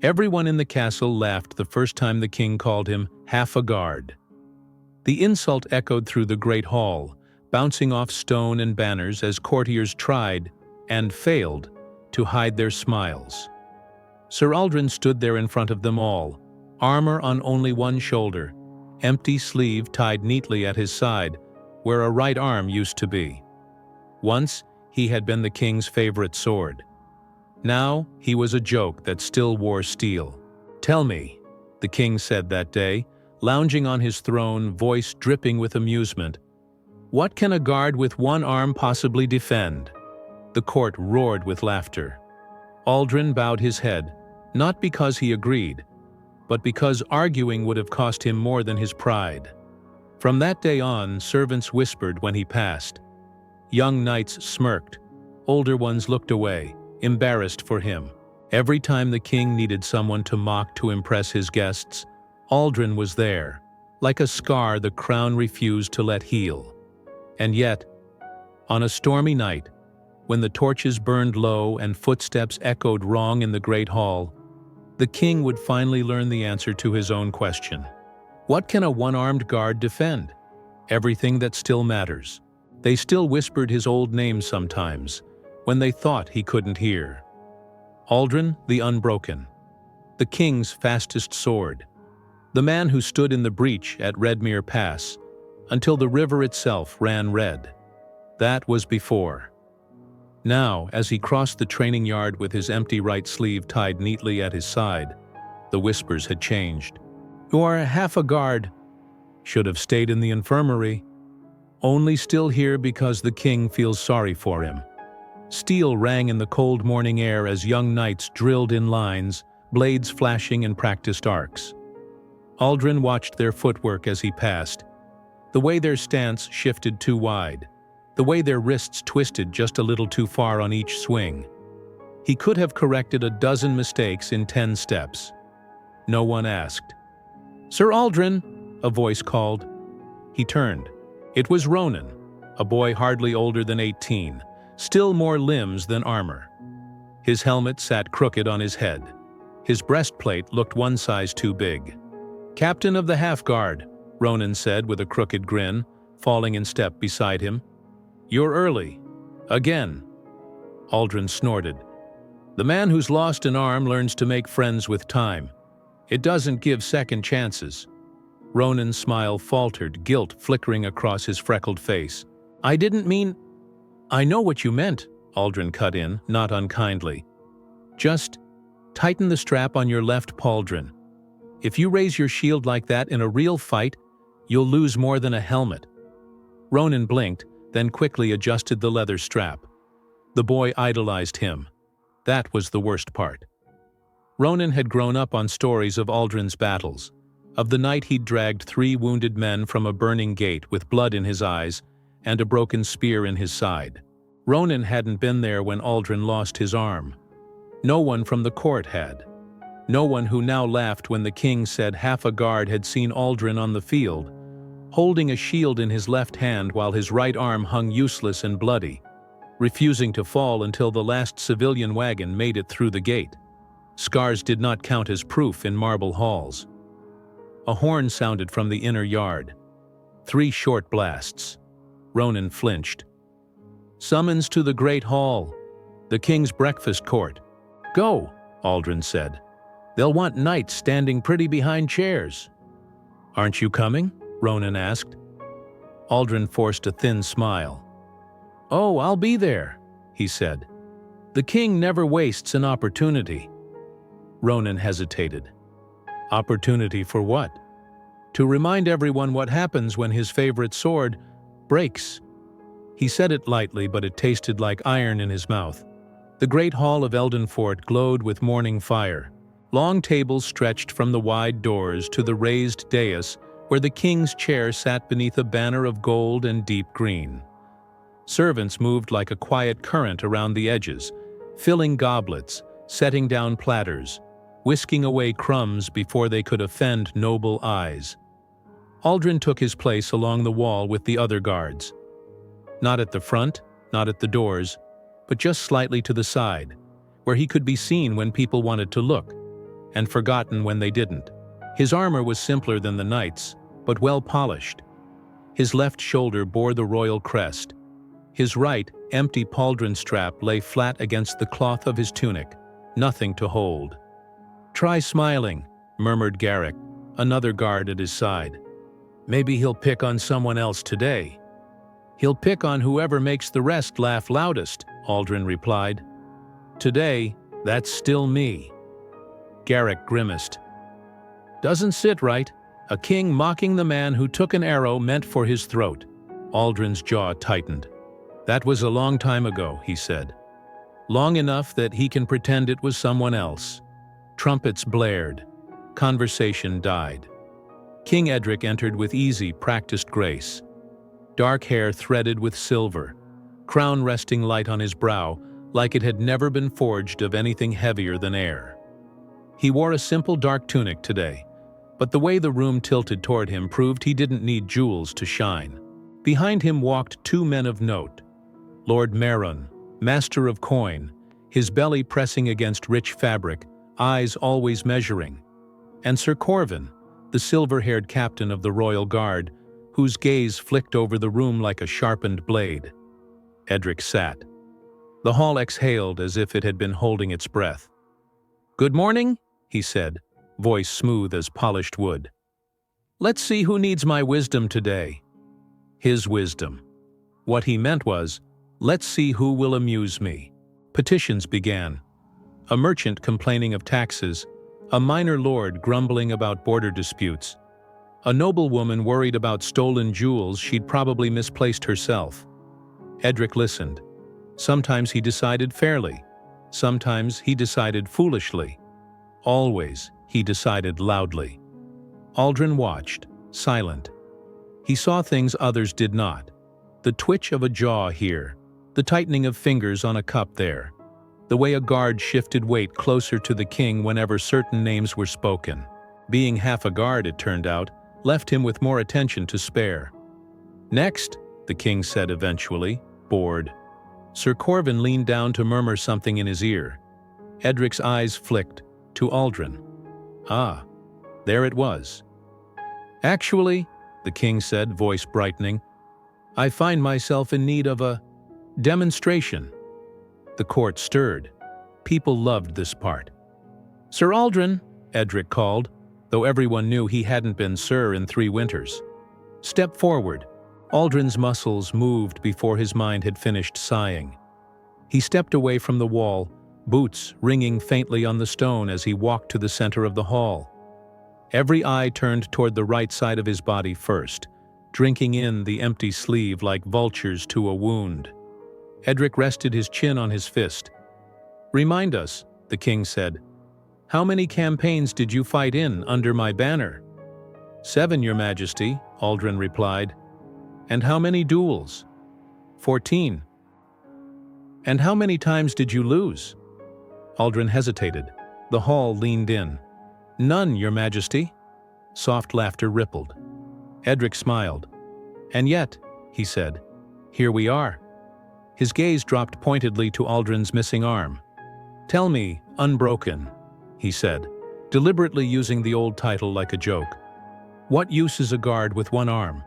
Everyone in the castle laughed the first time the king called him half a guard. The insult echoed through the great hall, bouncing off stone and banners as courtiers tried, and failed, to hide their smiles. Sir Aldrin stood there in front of them all, armor on only one shoulder, empty sleeve tied neatly at his side, where a right arm used to be. Once, he had been the king's favorite sword. Now, he was a joke that still wore steel. "Tell me," the king said that day, lounging on his throne, voice dripping with amusement, "what can a guard with one arm possibly defend?" The court roared with laughter. Aldrin bowed his head, not because he agreed, but because arguing would have cost him more than his pride. From that day on, servants whispered when he passed. Young knights smirked. Older ones looked away, embarrassed for him. Every time the king needed someone to mock to impress his guests, Aldrin was there, like a scar the crown refused to let heal. And yet, on a stormy night, when the torches burned low and footsteps echoed wrong in the great hall, the king would finally learn the answer to his own question. What can a one-armed guard defend? Everything that still matters. They still whispered his old name sometimes, when they thought he couldn't hear. Aldrin the Unbroken, the king's fastest sword, the man who stood in the breach at Redmere Pass until the river itself ran red. That was before. Now, as he crossed the training yard with his empty right sleeve tied neatly at his side, the whispers had changed. "You are half a guard. Should have stayed in the infirmary. Only still here because the king feels sorry for him." Steel rang in the cold morning air as young knights drilled in lines, blades flashing in practiced arcs. Aldrin watched their footwork as he passed, the way their stance shifted too wide, the way their wrists twisted just a little too far on each swing. He could have corrected a dozen mistakes in 10 steps. No one asked. "Sir Aldrin," a voice called. He turned. It was Ronan, a boy hardly older than 18, still more limbs than armor. His helmet sat crooked on his head. His breastplate looked one size too big. "Captain of the Half Guard," Ronan said with a crooked grin, falling in step beside him. "You're early. Again." Aldrin snorted. "The man who's lost an arm learns to make friends with time. It doesn't give second chances." Ronan's smile faltered, guilt flickering across his freckled face. "I didn't mean—" "I know what you meant," Aldrin cut in, not unkindly. "Just tighten the strap on your left pauldron. If you raise your shield like that in a real fight, you'll lose more than a helmet." Ronan blinked, then quickly adjusted the leather strap. The boy idolized him. That was the worst part. Ronan had grown up on stories of Aldrin's battles, of the night he'd dragged 3 wounded men from a burning gate with blood in his eyes and a broken spear in his side. Ronan hadn't been there when Aldrin lost his arm. No one from the court had. No one who now laughed when the king said half a guard had seen Aldrin on the field, holding a shield in his left hand while his right arm hung useless and bloody, refusing to fall until the last civilian wagon made it through the gate. Scars did not count as proof in marble halls. A horn sounded from the inner yard. 3 short blasts. Ronan flinched. "Summons to the great hall, the king's breakfast court." "Go," Aldrin said. "They'll want knights standing pretty behind chairs." "Aren't you coming?" Ronan asked. Aldrin forced a thin smile. "Oh, I'll be there," he said. "The king never wastes an opportunity." Ronan hesitated. Opportunity for what? To remind everyone what happens when his favorite sword breaks. He said it lightly, but it tasted like iron in his mouth. The great hall of Eldenfort glowed with morning fire. Long tables stretched from the wide doors to the raised dais where the king's chair sat beneath a banner of gold and deep green. Servants moved like a quiet current around the edges, filling goblets, setting down platters, whisking away crumbs before they could offend noble eyes. Aldrin took his place along the wall with the other guards. Not at the front, not at the doors, but just slightly to the side, where he could be seen when people wanted to look, and forgotten when they didn't. His armor was simpler than the knight's, but well polished. His left shoulder bore the royal crest. His right, empty pauldron strap lay flat against the cloth of his tunic, nothing to hold. "Try smiling," murmured Garrick, another guard at his side. "Maybe he'll pick on someone else today." "He'll pick on whoever makes the rest laugh loudest," Aldrin replied. "Today, that's still me." Garrick grimaced. "Doesn't sit right. A king mocking the man who took an arrow meant for his throat." Aldrin's jaw tightened. "That was a long time ago," he said. "Long enough that he can pretend it was someone else." Trumpets blared. Conversation died. King Edric entered with easy, practiced grace. Dark hair threaded with silver, crown resting light on his brow like it had never been forged of anything heavier than air. He wore a simple dark tunic today, but the way the room tilted toward him proved he didn't need jewels to shine. Behind him walked two men of note. Lord Merron, master of coin, his belly pressing against rich fabric, eyes always measuring, and Sir Corvin, the silver-haired captain of the Royal Guard, whose gaze flicked over the room like a sharpened blade. Edric sat. The hall exhaled as if it had been holding its breath. "Good morning," he said, voice smooth as polished wood. "Let's see who needs my wisdom today." His wisdom. What he meant was, "Let's see who will amuse me." Petitions began. A merchant complaining of taxes, a minor lord grumbling about border disputes, a noblewoman worried about stolen jewels she'd probably misplaced herself. Edric listened. Sometimes he decided fairly. Sometimes he decided foolishly. Always he decided loudly. Aldrin watched, silent. He saw things others did not. The twitch of a jaw here, the tightening of fingers on a cup there, the way a guard shifted weight closer to the king whenever certain names were spoken. Being half a guard, it turned out, left him with more attention to spare. "Next," the king said eventually, bored. Sir Corvin leaned down to murmur something in his ear. Edric's eyes flicked to Aldrin. Ah, there it was. "Actually," the king said, voice brightening, "I find myself in need of a demonstration." The court stirred. People loved this part. "Sir Aldrin," Edric called, though everyone knew he hadn't been Sir in 3 winters. "Step forward." Aldrin's muscles moved before his mind had finished sighing. He stepped away from the wall, boots ringing faintly on the stone as he walked to the center of the hall. Every eye turned toward the right side of his body first, drinking in the empty sleeve like vultures to a wound. Edric rested his chin on his fist. "Remind us," the king said. "How many campaigns did you fight in under my banner?" "7, Your Majesty," Aldrin replied. "And how many duels?" 14. "And how many times did you lose?" Aldrin hesitated. The hall leaned in. "None, Your Majesty." Soft laughter rippled. Edric smiled. "And yet," he said, "here we are." His gaze dropped pointedly to Aldrin's missing arm. "Tell me, unbroken," he said, deliberately using the old title like a joke. "What use is a guard with one arm?"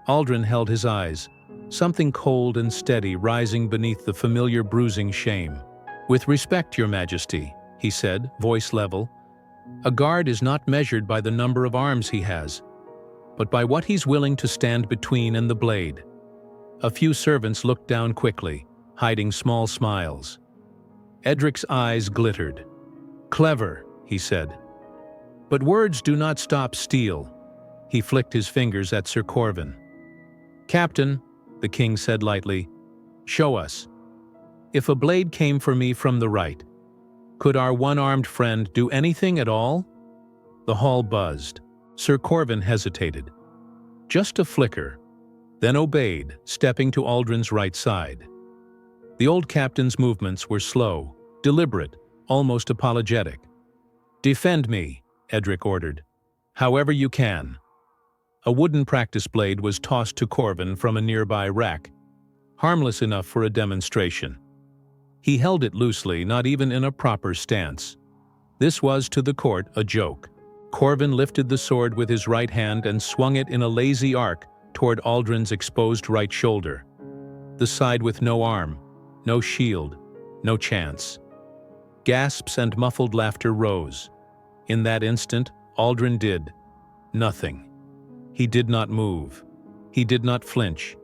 Aldrin held his eyes, something cold and steady rising beneath the familiar bruising shame. "With respect, Your Majesty," he said, voice level, "a guard is not measured by the number of arms he has, but by what he's willing to stand between and the blade." A few servants looked down quickly, hiding small smiles. Edric's eyes glittered. "Clever," he said. "But words do not stop steel." He flicked his fingers at Sir Corvin. "Captain," the king said lightly, "show us. If a blade came for me from the right, could our one-armed friend do anything at all?" The hall buzzed. Sir Corvin hesitated. Just a flicker, then obeyed, stepping to Aldrin's right side. The old captain's movements were slow, deliberate, almost apologetic. "Defend me," Edric ordered. "However you can." A wooden practice blade was tossed to Corvin from a nearby rack, harmless enough for a demonstration. He held it loosely, not even in a proper stance. This was, to the court, a joke. Corvin lifted the sword with his right hand and swung it in a lazy arc toward Aldrin's exposed right shoulder. The side with no arm, no shield, no chance. Gasps and muffled laughter rose. In that instant, Aldrin did nothing. He did not move. He did not flinch.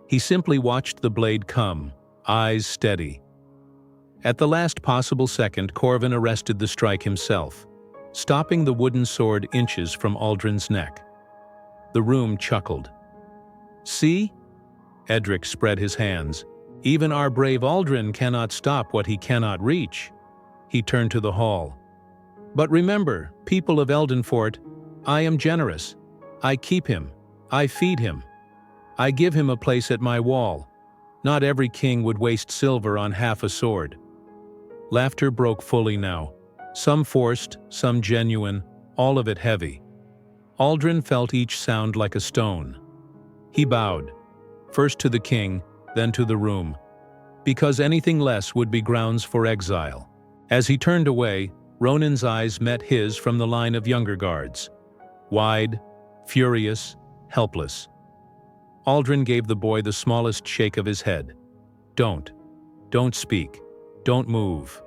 He simply watched the blade come, eyes steady. At the last possible second, Corvin arrested the strike himself, stopping the wooden sword inches from Aldrin's neck. The room chuckled. "See?" Edric spread his hands. "Even our brave Aldrin cannot stop what he cannot reach." He turned to the hall. "But remember, people of Eldenfort, I am generous. I keep him. I feed him. I give him a place at my wall. Not every king would waste silver on half a sword." Laughter broke fully now. Some forced, some genuine, all of it heavy. Aldrin felt each sound like a stone. He bowed, first to the king, then to the room, because anything less would be grounds for exile. As he turned away, Ronin's eyes met his from the line of younger guards. Wide, furious, helpless. Aldrin gave the boy the smallest shake of his head. Don't speak. Don't move.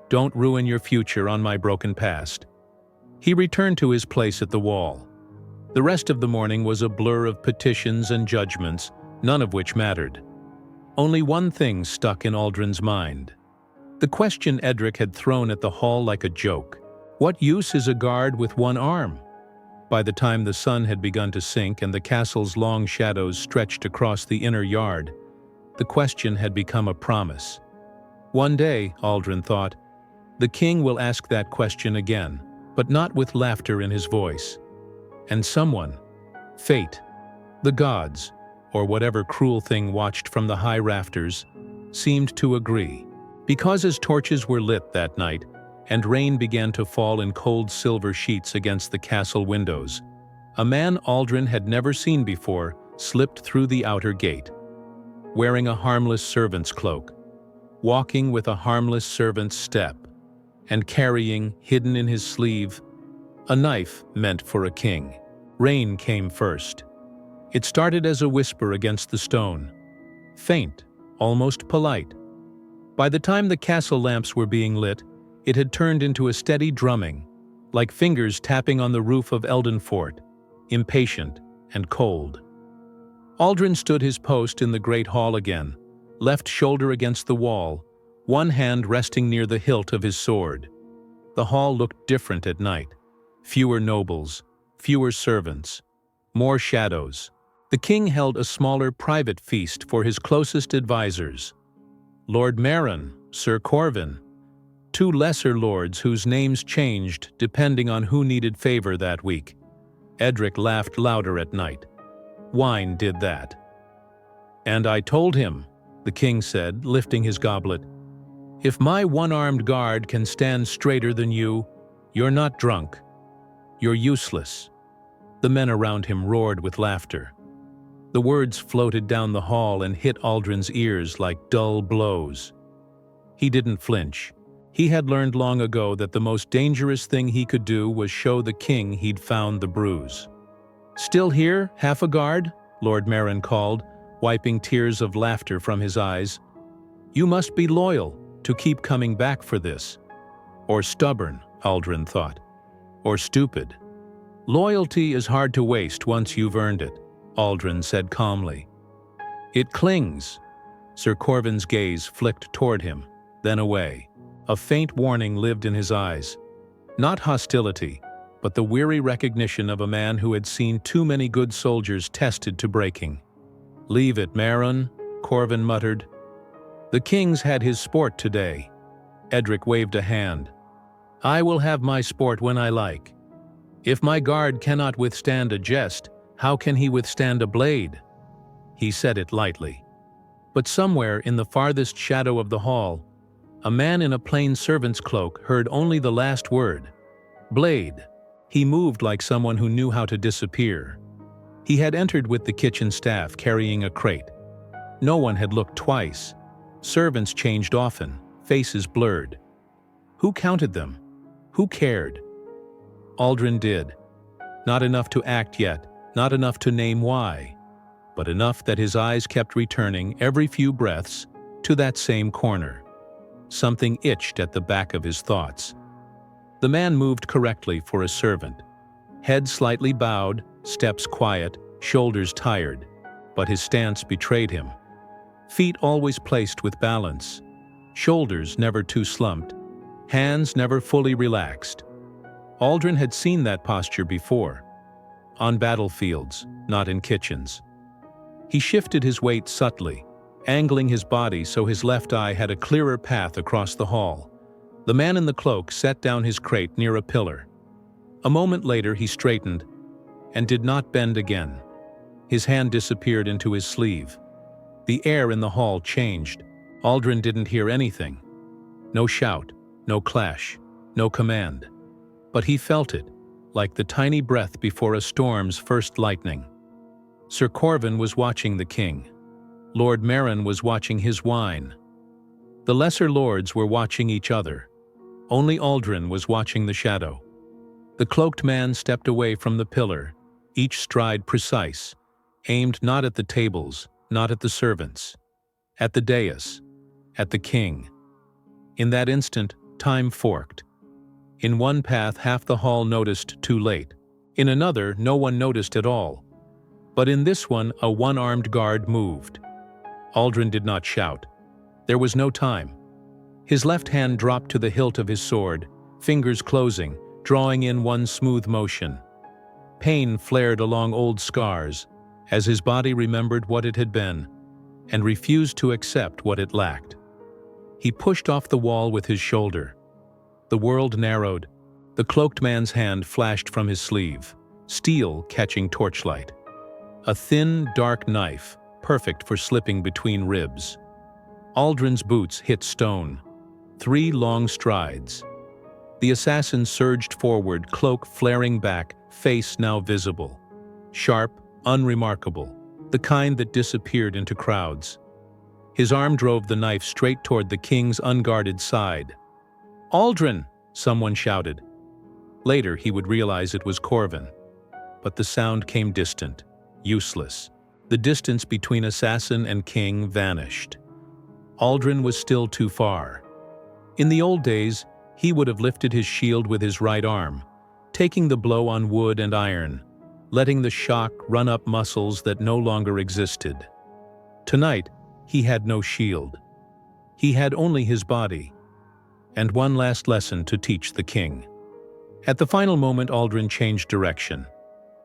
Don't ruin your future on my broken past." He returned to his place at the wall. The rest of the morning was a blur of petitions and judgments, none of which mattered. Only one thing stuck in Aldrin's mind. The question Edric had thrown at the hall like a joke. What use is a guard with one arm? By the time the sun had begun to sink and the castle's long shadows stretched across the inner yard, the question had become a promise. One day, Aldrin thought, the king will ask that question again, but not with laughter in his voice. And someone, fate, the gods, or whatever cruel thing watched from the high rafters, seemed to agree. Because as torches were lit that night, and rain began to fall in cold silver sheets against the castle windows, a man Aldrin had never seen before slipped through the outer gate, wearing a harmless servant's cloak, walking with a harmless servant's step, and carrying, hidden in his sleeve, a knife meant for a king. Rain came first. It started as a whisper against the stone, faint, almost polite. By the time the castle lamps were being lit, it had turned into a steady drumming, like fingers tapping on the roof of Eldenfort, impatient and cold. Aldrin stood his post in the great hall again, left shoulder against the wall, one hand resting near the hilt of his sword. The hall looked different at night. Fewer nobles, fewer servants, more shadows. The king held a smaller private feast for his closest advisors. Lord Marin, Sir Corvin, two lesser lords whose names changed depending on who needed favor that week. Edric laughed louder at night. Wine did that. "And I told him," the king said, lifting his goblet, "if my one-armed guard can stand straighter than you, you're not drunk. You're useless." The men around him roared with laughter. The words floated down the hall and hit Aldrin's ears like dull blows. He didn't flinch. He had learned long ago that the most dangerous thing he could do was show the king he'd found the bruise. "Still here, half a guard?" Lord Marin called, wiping tears of laughter from his eyes. "You must be loyal to keep coming back for this." Or stubborn, Aldrin thought. Or stupid. "Loyalty is hard to waste once you've earned it," Aldrin said calmly. "It clings." Sir Corvin's gaze flicked toward him, then away. A faint warning lived in his eyes. Not hostility, but the weary recognition of a man who had seen too many good soldiers tested to breaking. "Leave it, Marin," Corvin muttered. "The king's had his sport today." Edric waved a hand. "I will have my sport when I like. If my guard cannot withstand a jest, how can he withstand a blade?" He said it lightly. But somewhere in the farthest shadow of the hall, a man in a plain servant's cloak heard only the last word. Blade. He moved like someone who knew how to disappear. He had entered with the kitchen staff carrying a crate. No one had looked twice. Servants changed often, faces blurred. Who counted them? Who cared? Aldrin did. Not enough to act yet, not enough to name why, but enough that his eyes kept returning every few breaths to that same corner. Something itched at the back of his thoughts. The man moved correctly for a servant. Head slightly bowed, steps quiet, shoulders tired, but his stance betrayed him. Feet always placed with balance, shoulders never too slumped, hands never fully relaxed. Aldrin had seen that posture before, on battlefields, not in kitchens. He shifted his weight subtly, angling his body so his left eye had a clearer path across the hall. The man in the cloak set down his crate near a pillar. A moment later he straightened and did not bend again. His hand disappeared into his sleeve. The air in the hall changed. Aldrin didn't hear anything. No shout, no clash, no command. But he felt it, like the tiny breath before a storm's first lightning. Sir Corvin was watching the king. Lord Merrin was watching his wine. The lesser lords were watching each other. Only Aldrin was watching the shadow. The cloaked man stepped away from the pillar, each stride precise, aimed not at the tables, not at the servants, at the dais, at the king. In that instant, time forked. In one path, half the hall noticed too late. In another, no one noticed at all. But in this one, a one-armed guard moved. Aldrin did not shout. There was no time. His left hand dropped to the hilt of his sword, fingers closing, drawing in one smooth motion. Pain flared along old scars, as his body remembered what it had been, and refused to accept what it lacked. He pushed off the wall with his shoulder. The world narrowed. The cloaked man's hand flashed from his sleeve, steel catching torchlight. A thin, dark knife, perfect for slipping between ribs. Aldrin's boots hit stone. 3 long strides. The assassin surged forward, cloak flaring back, face now visible. Sharp, unremarkable, the kind that disappeared into crowds. His arm drove the knife straight toward the king's unguarded side. "Aldrin!" someone shouted. Later he would realize it was Corvin. But the sound came distant, useless. The distance between assassin and king vanished. Aldrin was still too far. In the old days, he would have lifted his shield with his right arm, taking the blow on wood and iron, letting the shock run up muscles that no longer existed. Tonight, he had no shield. He had only his body, and one last lesson to teach the king. At the final moment, Aldrin changed direction.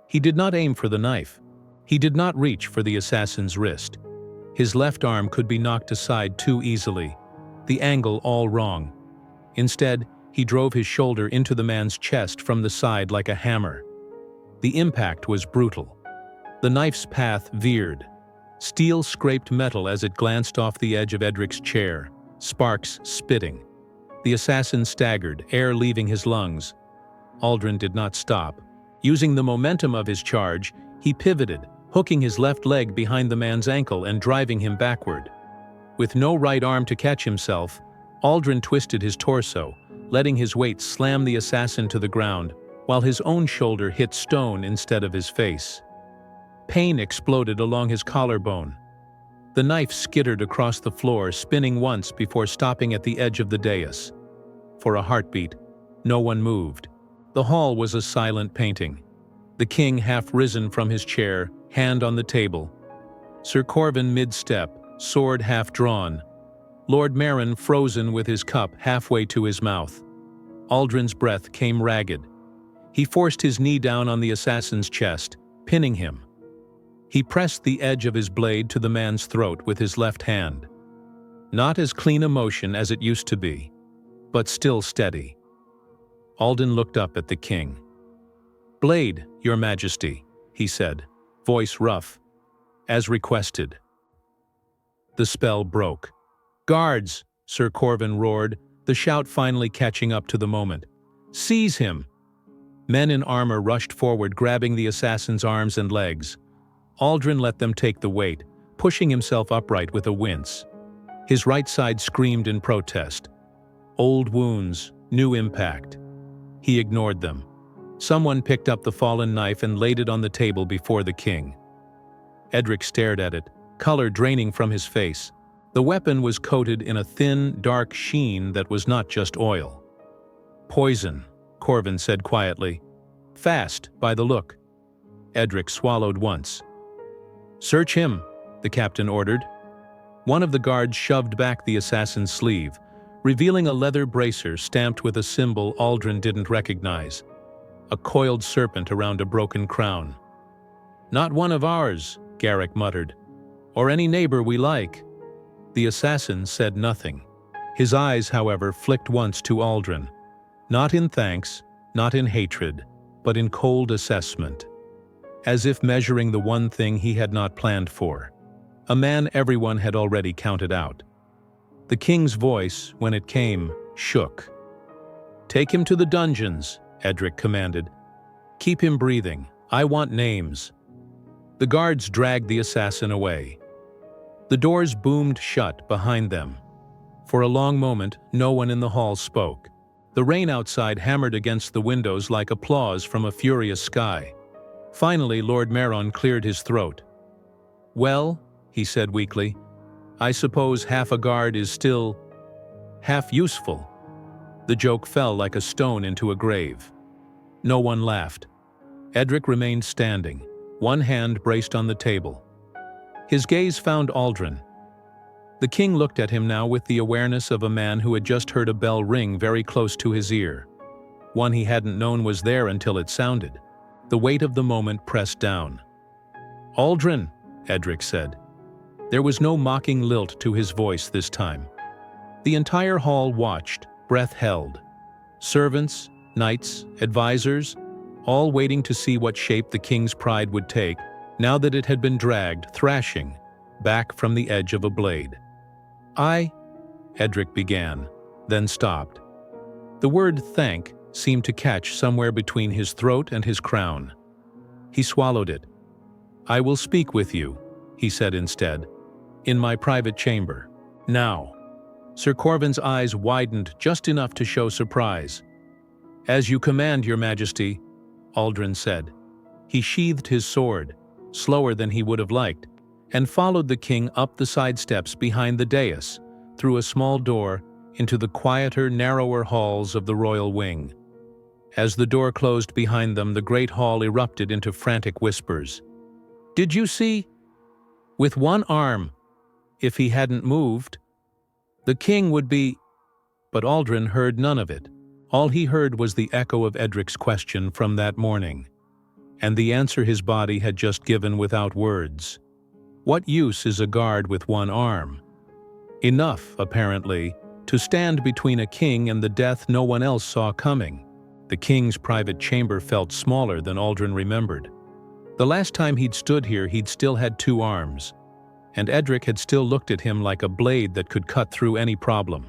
He did not aim for the knife. He did not reach for the assassin's wrist. His left arm could be knocked aside too easily, the angle all wrong. Instead, he drove his shoulder into the man's chest from the side like a hammer. The impact was brutal. The knife's path veered. Steel scraped metal as it glanced off the edge of Edric's chair, sparks spitting. The assassin staggered, air leaving his lungs. Aldrin did not stop. Using the momentum of his charge, he pivoted, hooking his left leg behind the man's ankle and driving him backward. With no right arm to catch himself, Aldrin twisted his torso, letting his weight slam the assassin to the ground, while his own shoulder hit stone instead of his face. Pain exploded along his collarbone. The knife skittered across the floor, spinning once before stopping at the edge of the dais. For a heartbeat, no one moved. The hall was a silent painting. The king half risen from his chair, hand on the table. Sir Corvin mid-step, sword half drawn. Lord Merrin frozen with his cup halfway to his mouth. Aldrin's breath came ragged. He forced his knee down on the assassin's chest, pinning him. He pressed the edge of his blade to the man's throat with his left hand. Not as clean a motion as it used to be, but still steady. Aldrin looked up at the king. "Blade, Your Majesty," he said, voice rough, as requested. The spell broke. "Guards!" Sir Corvin roared, the shout finally catching up to the moment. "Seize him!" Men in armor rushed forward, grabbing the assassin's arms and legs. Aldrin let them take the weight, pushing himself upright with a wince. His right side screamed in protest. Old wounds, new impact. He ignored them. Someone picked up the fallen knife and laid it on the table before the king. Edric stared at it, color draining from his face. The weapon was coated in a thin, dark sheen that was not just oil. "Poison," Corvin said quietly. "Fast, by the look." Edric swallowed once. "Search him," the captain ordered. One of the guards shoved back the assassin's sleeve, revealing a leather bracer stamped with a symbol Aldrin didn't recognize, a coiled serpent around a broken crown. "Not one of ours," Garrick muttered. "Or any neighbor we like." The assassin said nothing. His eyes, however, flicked once to Aldrin. Not in thanks, not in hatred, but in cold assessment. As if measuring the one thing he had not planned for. A man everyone had already counted out. The king's voice, when it came, shook. "Take him to the dungeons," Edric commanded. "Keep him breathing. I want names." The guards dragged the assassin away. The doors boomed shut behind them. For a long moment, no one in the hall spoke. The rain outside hammered against the windows like applause from a furious sky. Finally, Lord Meron cleared his throat. "Well," he said weakly, "I suppose half a guard is still half useful." The joke fell like a stone into a grave. No one laughed. Edric remained standing, one hand braced on the table. His gaze found Aldrin. The king looked at him now with the awareness of a man who had just heard a bell ring very close to his ear. One he hadn't known was there until it sounded. The weight of the moment pressed down. "Aldrin," Edric said. There was no mocking lilt to his voice this time. The entire hall watched, breath held. Servants, knights, advisors, all waiting to see what shape the king's pride would take, now that it had been dragged, thrashing, back from the edge of a blade. Edric began, then stopped. The word "thank" seemed to catch somewhere between his throat and his crown. He swallowed it. "I will speak with you," he said instead, "in my private chamber. Now." Sir Corvin's eyes widened just enough to show surprise. "As you command, Your Majesty," Aldrin said. He sheathed his sword, slower than he would have liked, and followed the king up the side steps behind the dais, through a small door, into the quieter, narrower halls of the royal wing. As the door closed behind them, the great hall erupted into frantic whispers. "Did you see? With one arm. If he hadn't moved, the king would be—" But Aldrin heard none of it. All he heard was the echo of Edric's question from that morning, and the answer his body had just given without words. What use is a guard with one arm? Enough, apparently, to stand between a king and the death no one else saw coming. The king's private chamber felt smaller than Aldrin remembered. The last time he'd stood here, he'd still had two arms, and Edric had still looked at him like a blade that could cut through any problem.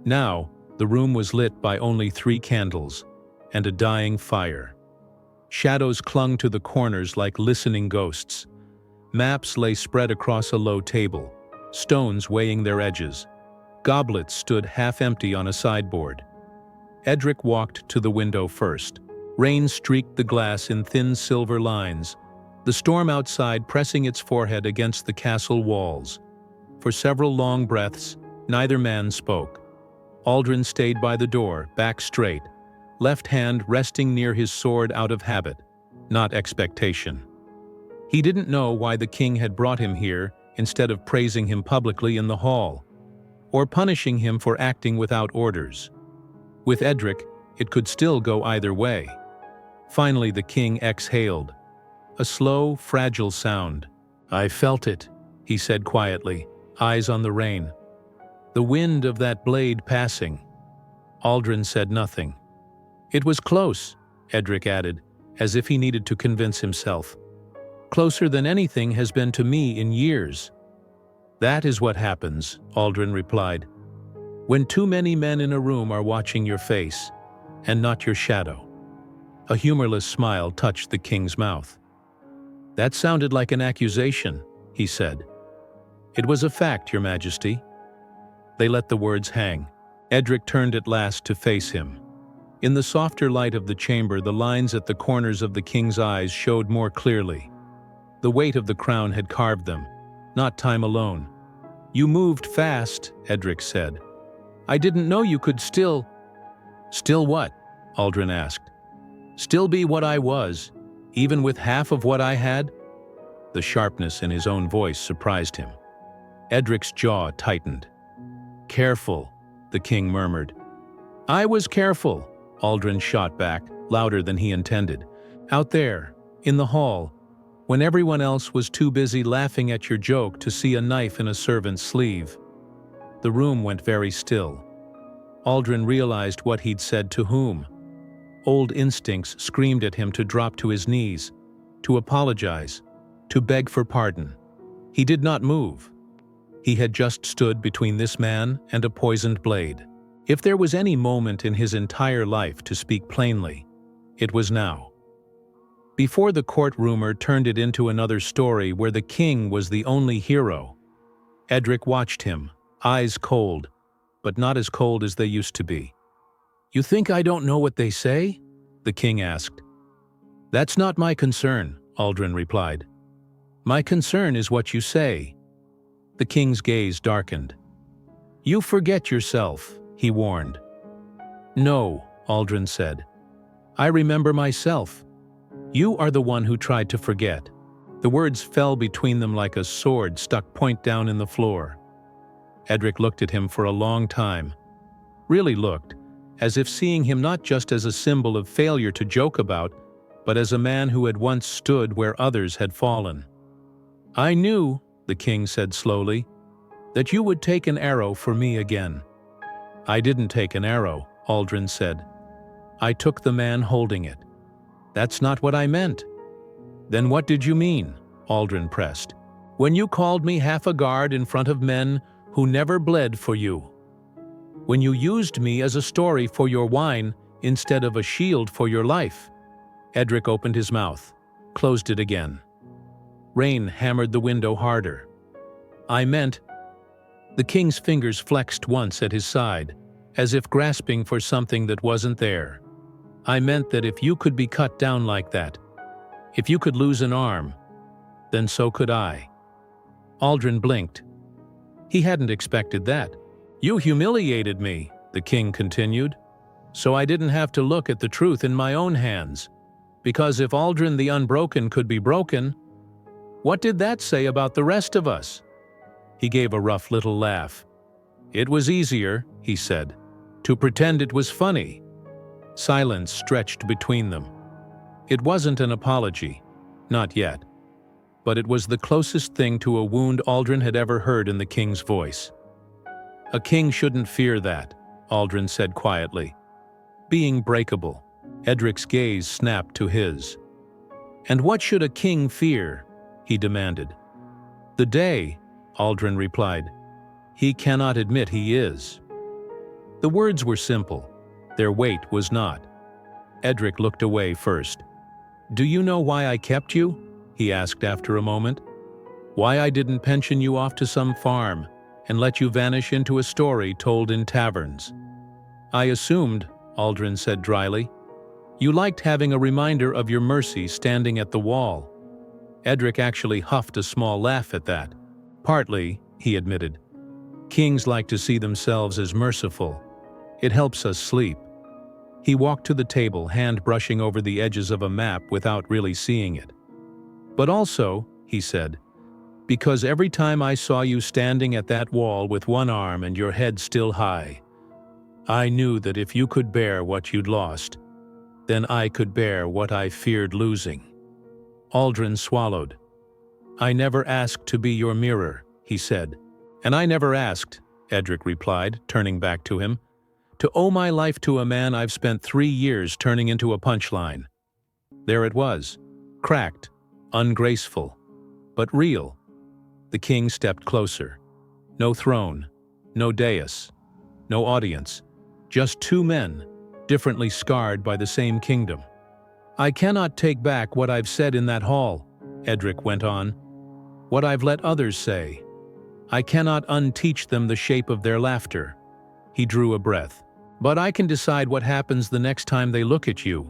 Now, the room was lit by only 3 candles and a dying fire. Shadows clung to the corners like listening ghosts. Maps lay spread across a low table, stones weighing their edges. Goblets stood half-empty on a sideboard. Edric walked to the window first. Rain streaked the glass in thin silver lines, the storm outside pressing its forehead against the castle walls. For several long breaths, neither man spoke. Aldrin stayed by the door, back straight, left hand resting near his sword out of habit, not expectation. He didn't know why the king had brought him here instead of praising him publicly in the hall, or punishing him for acting without orders. With Edric, it could still go either way. Finally, the king exhaled. A slow, fragile sound. "I felt it," he said quietly, eyes on the rain. "The wind of that blade passing." Aldrin said nothing. "It was close," Edric added, as if he needed to convince himself. "Closer than anything has been to me in years." "That is what happens," Aldrin replied, "when too many men in a room are watching your face, and not your shadow." A humorless smile touched the king's mouth. "That sounded like an accusation," he said. "It was a fact, Your Majesty." They let the words hang. Edric turned at last to face him. In the softer light of the chamber, the lines at the corners of the king's eyes showed more clearly. The weight of the crown had carved them, not time alone. "You moved fast," Edric said. "I didn't know you could still—" "Still what?" Aldrin asked. "Still be what I was, even with half of what I had?" The sharpness in his own voice surprised him. Edric's jaw tightened. "Careful," the king murmured. "I was careful," Aldrin shot back, louder than he intended. "Out there, in the hall, when everyone else was too busy laughing at your joke to see a knife in a servant's sleeve." The room went very still. Aldrin realized what he'd said to whom. Old instincts screamed at him to drop to his knees, to apologize, to beg for pardon. He did not move. He had just stood between this man and a poisoned blade. If there was any moment in his entire life to speak plainly, it was now. Before the court rumor turned it into another story where the king was the only hero, Edric watched him, eyes cold, but not as cold as they used to be. "You think I don't know what they say?" the king asked. "That's not my concern," Aldrin replied. "My concern is what you say." The king's gaze darkened. "You forget yourself," he warned. "No," Aldrin said. "I remember myself. You are the one who tried to forget." The words fell between them like a sword stuck point down in the floor. Edric looked at him for a long time. Really looked, as if seeing him not just as a symbol of failure to joke about, but as a man who had once stood where others had fallen. "I knew," the king said slowly, "that you would take an arrow for me again." "I didn't take an arrow," Aldrin said. "I took the man holding it." "That's not what I meant." "Then what did you mean?" Aldrin pressed. "When you called me half a guard in front of men who never bled for you. When you used me as a story for your wine instead of a shield for your life." Edric opened his mouth, closed it again. Rain hammered the window harder. "I meant—" The king's fingers flexed once at his side, as if grasping for something that wasn't there. "I meant that if you could be cut down like that, if you could lose an arm, then so could I." Aldrin blinked. He hadn't expected that. "You humiliated me," the king continued, "so I didn't have to look at the truth in my own hands. Because if Aldrin the Unbroken could be broken, what did that say about the rest of us?" He gave a rough little laugh. "It was easier," he said, "to pretend it was funny." Silence stretched between them. It wasn't an apology, not yet, but it was the closest thing to a wound Aldrin had ever heard in the king's voice. "A king shouldn't fear that," Aldrin said quietly. "Being breakable." Edric's gaze snapped to his. "And what should a king fear?" he demanded. "The day," Aldrin replied, "he cannot admit he is." The words were simple. Their weight was not. Edric looked away first. "Do you know why I kept you?" he asked after a moment. "Why I didn't pension you off to some farm and let you vanish into a story told in taverns?" "I assumed," Aldrin said dryly, "you liked having a reminder of your mercy standing at the wall." Edric actually huffed a small laugh at that. "Partly," he admitted. "Kings like to see themselves as merciful. It helps us sleep." He walked to the table, hand brushing over the edges of a map without really seeing it. "But also," he said, "because every time I saw you standing at that wall with one arm and your head still high, I knew that if you could bear what you'd lost, then I could bear what I feared losing." Aldrin swallowed. "I never asked to be your mirror," he said. "And I never asked," Edric replied, turning back to him, "to owe my life to a man I've spent 3 years turning into a punchline." There it was, cracked, ungraceful, but real. The king stepped closer. No throne, no dais, no audience, just 2 men, differently scarred by the same kingdom. "I cannot take back what I've said in that hall," Edric went on. "What I've let others say. I cannot unteach them the shape of their laughter." He drew a breath. But I can decide what happens the next time they look at you."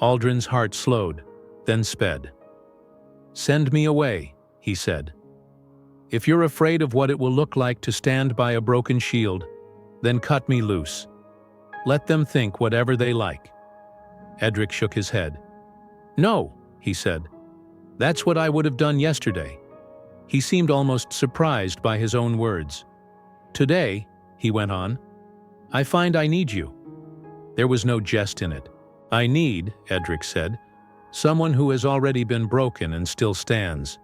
Aldrin's heart slowed, then sped. "Send me away," he said. "If you're afraid of what it will look like to stand by a broken shield, then cut me loose. Let them think whatever they like." Edric shook his head. "No," he said. "That's what I would have done yesterday." He seemed almost surprised by his own words. "Today," he went on, "I find I need you." There was no jest in it. "I need," Edric said, "someone who has already been broken and still stands.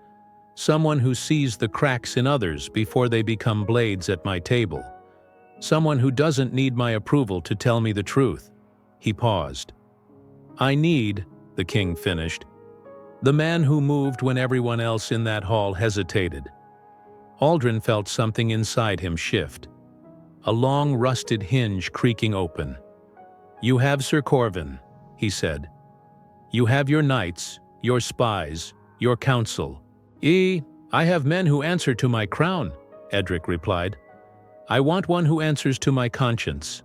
Someone who sees the cracks in others before they become blades at my table. Someone who doesn't need my approval to tell me the truth." He paused. "I need," the king finished, "the man who moved when everyone else in that hall hesitated." Aldrin felt something inside him shift. A long rusted hinge creaking open. "You have Sir Corvin," he said. "You have your knights, your spies, your council." I have men who answer to my crown," Edric replied. "I want one who answers to my conscience."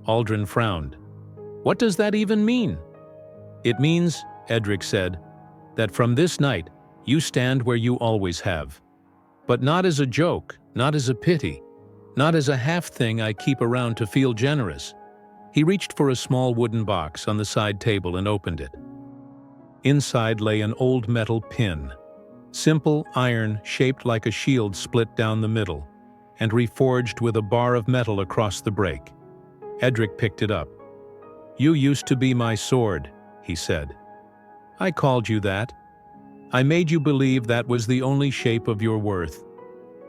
Aldrin frowned. "What does that even mean?" "It means," Edric said, "that from this night you stand where you always have. But not as a joke, not as a pity, not as a half thing I keep around to feel generous." He reached for a small wooden box on the side table and opened it. Inside lay an old metal pin. Simple iron shaped like a shield split down the middle, and reforged with a bar of metal across the break. Edric picked it up. "You used to be my sword," he said. "I called you that. I made you believe that was the only shape of your worth."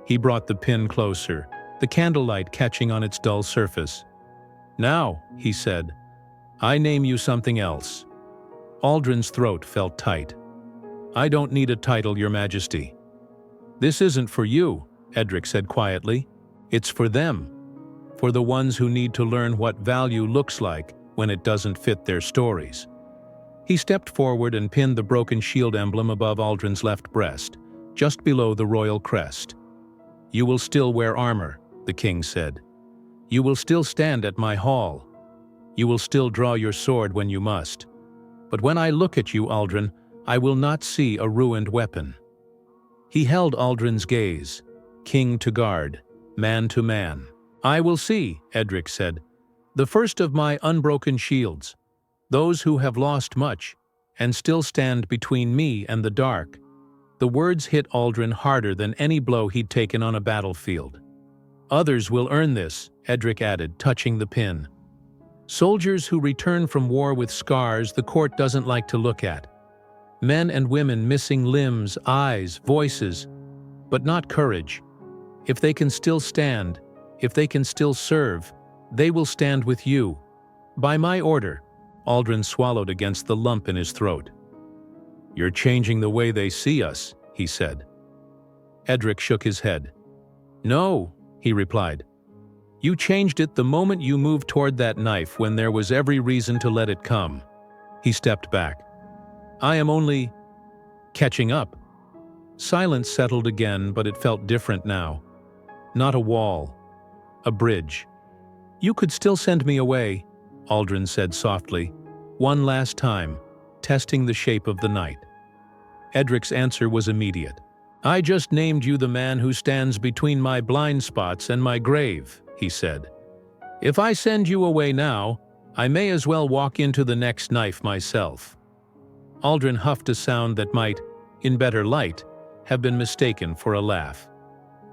He brought the pin closer, the candlelight catching on its dull surface. "Now," he said, "I name you something else." Aldrin's throat felt tight. "I don't need a title, Your Majesty." "This isn't for you," Edric said quietly. "It's for them. For the ones who need to learn what value looks like when it doesn't fit their stories." He stepped forward and pinned the broken shield emblem above Aldrin's left breast, just below the royal crest. "You will still wear armor," the king said. "You will still stand at my hall. You will still draw your sword when you must. But when I look at you, Aldrin, I will not see a ruined weapon." He held Aldrin's gaze, king to guard, man to man. "I will see," Edric said, "the first of my unbroken shields, those who have lost much, and still stand between me and the dark." The words hit Aldrin harder than any blow he'd taken on a battlefield. "Others will earn this," Edric added, touching the pin. "Soldiers who return from war with scars the court doesn't like to look at. Men and women missing limbs, eyes, voices, but not courage. If they can still stand, if they can still serve, they will stand with you. By my order." Aldrin swallowed against the lump in his throat. "You're changing the way they see us," he said. Edric shook his head. "No," he replied. "You changed it the moment you moved toward that knife when there was every reason to let it come." He stepped back. "I am only catching up." Silence settled again, but it felt different now. Not a wall, a bridge. "You could still send me away," Aldrin said softly, "one last time, testing the shape of the night." Edric's answer was immediate. "I just named you the man who stands between my blind spots and my grave," he said. "If I send you away now, I may as well walk into the next knife myself." Aldrin huffed a sound that might, in better light, have been mistaken for a laugh.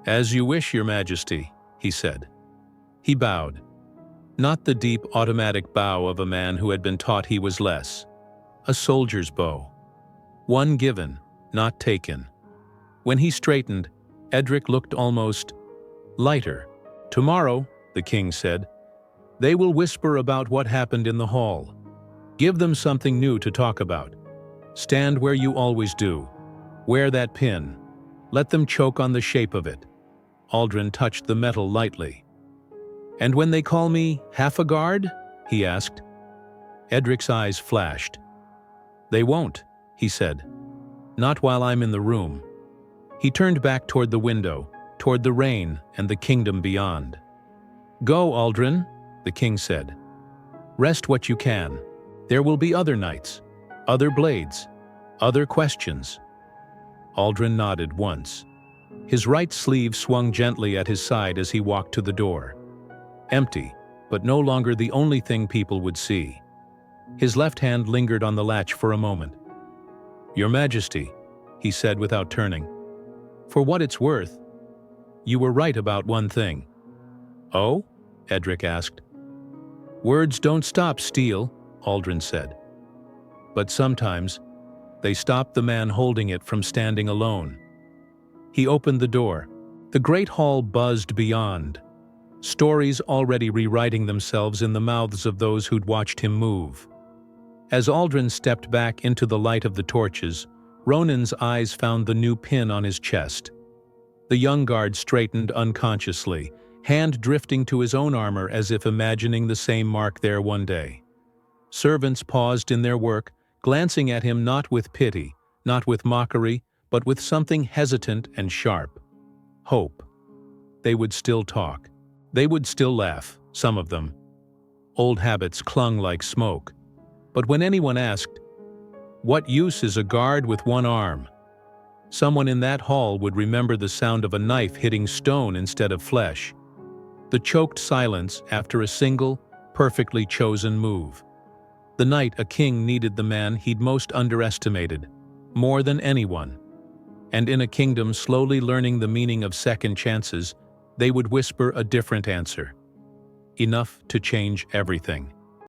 "As you wish, Your Majesty," he said. He bowed. Not the deep, automatic bow of a man who had been taught he was less. A soldier's bow. One given, not taken. When he straightened, Edric looked almost lighter. "Tomorrow," the king said, "they will whisper about what happened in the hall. Give them something new to talk about. Stand where you always do. Wear that pin. Let them choke on the shape of it." Aldrin touched the metal lightly. "And when they call me half a guard?" he asked. Edric's eyes flashed. "They won't," he said. "Not while I'm in the room." He turned back toward the window, toward the rain and the kingdom beyond. "Go, Aldrin," the king said. "Rest what you can. There will be other nights, other blades, other questions." Aldrin nodded once. His right sleeve swung gently at his side as he walked to the door. Empty, but no longer the only thing people would see. His left hand lingered on the latch for a moment. "Your Majesty," he said without turning. "For what it's worth, you were right about one thing." "Oh?" Edric asked. "Words don't stop steel," Aldrin said. "But sometimes, they stop the man holding it from standing alone." He opened the door. The great hall buzzed beyond, stories already rewriting themselves in the mouths of those who'd watched him move. As Aldrin stepped back into the light of the torches, Ronan's eyes found the new pin on his chest. The young guard straightened unconsciously, hand drifting to his own armor as if imagining the same mark there one day. Servants paused in their work, glancing at him not with pity, not with mockery, but with something hesitant and sharp. Hope. They would still talk. They would still laugh, some of them. Old habits clung like smoke. But when anyone asked, "What use is a guard with one arm?" someone in that hall would remember the sound of a knife hitting stone instead of flesh. The choked silence after a single, perfectly chosen move. The night a king needed the man he'd most underestimated, more than anyone. And in a kingdom slowly learning the meaning of second chances, they would whisper a different answer. Enough to change everything.